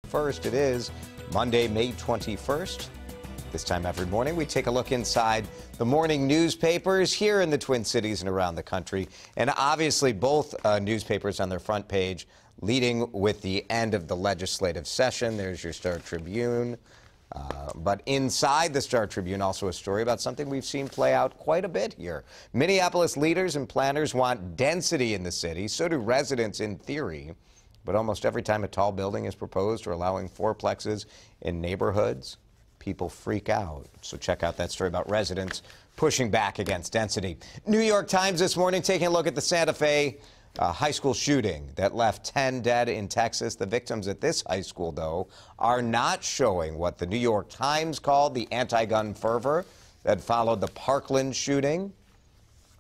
1st. It is Monday, May 21st. This time every morning, we take a look inside the morning newspapers here in the Twin Cities and around the country. And obviously, both newspapers on their front page leading with the end of the legislative session. There's your Star Tribune. But inside the Star Tribune, also a story about something we've seen play out quite a bit here. Minneapolis leaders and planners want density in the city. So do residents in theory. But almost every time a tall building is proposed or allowing fourplexes in neighborhoods, people freak out. So check out that story about residents pushing back against density. New York Times this morning taking a look at the Santa Fe high school shooting that left 10 dead in Texas. The victims at this high school, though, are not showing what the New York Times called the anti-gun fervor that followed the Parkland shooting.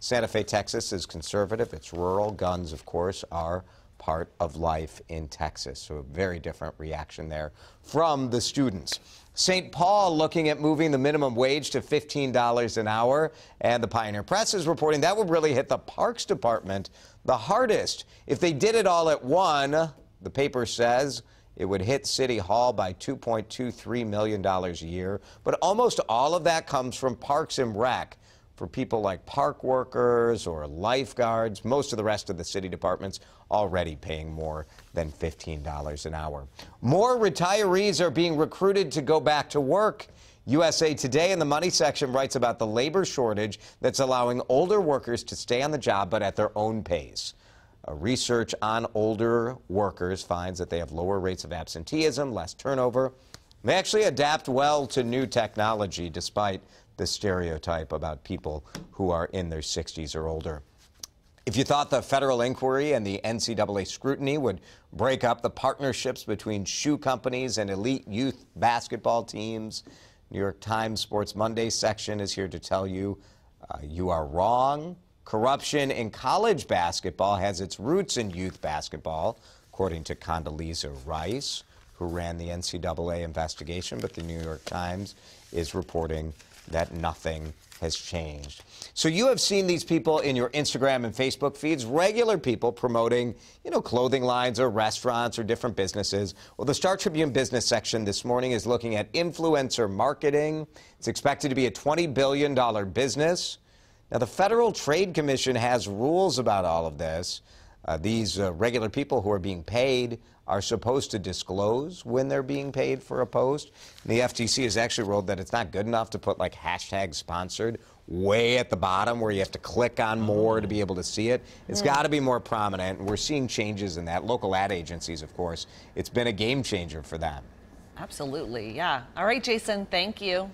Santa Fe, Texas is conservative. It's rural. Guns, of course, are part of life in Texas. So a very different reaction there from the students. St. Paul looking at moving the minimum wage to $15 an hour. And the Pioneer Press is reporting that would really hit the Parks Department the hardest. If they did it all at one, the paper says it would hit City Hall by $2.23 million a year. But almost all of that comes from Parks and Rec. For people like park workers or lifeguards, most of the rest of the city departments already paying more than $15 an hour. More retirees are being recruited to go back to work. USA Today in the money section writes about the labor shortage that's allowing older workers to stay on the job but at their own pace. Research on older workers finds that they have lower rates of absenteeism, less turnover. They actually adapt well to new technology despite the stereotype about people who are in their 60s or older. If you thought the federal inquiry and the NCAA scrutiny would break up the partnerships between shoe companies and elite youth basketball teams, New York Times Sports Monday section is here to tell you you are wrong. Corruption in college basketball has its roots in youth basketball, according to Condoleezza Rice, who ran the NCAA investigation, but the New York Times is reporting that nothing has changed. So you have seen these people in your Instagram and Facebook feeds, regular people promoting, clothing lines or restaurants or different businesses. Well, the Star Tribune business section this morning is looking at influencer marketing. It's expected to be a $20 billion business. Now, the Federal Trade Commission has rules about all of this. These regular people who are being paid are supposed to disclose when they're being paid for a post. And the FTC has actually ruled that it's not good enough to put like hashtag sponsored way at the bottom where you have to click on more to be able to see it. It's got to be more prominent. And we're seeing changes in that. Local ad agencies, of course, it's been a game changer for them. Absolutely, yeah. All right, Jason, thank you.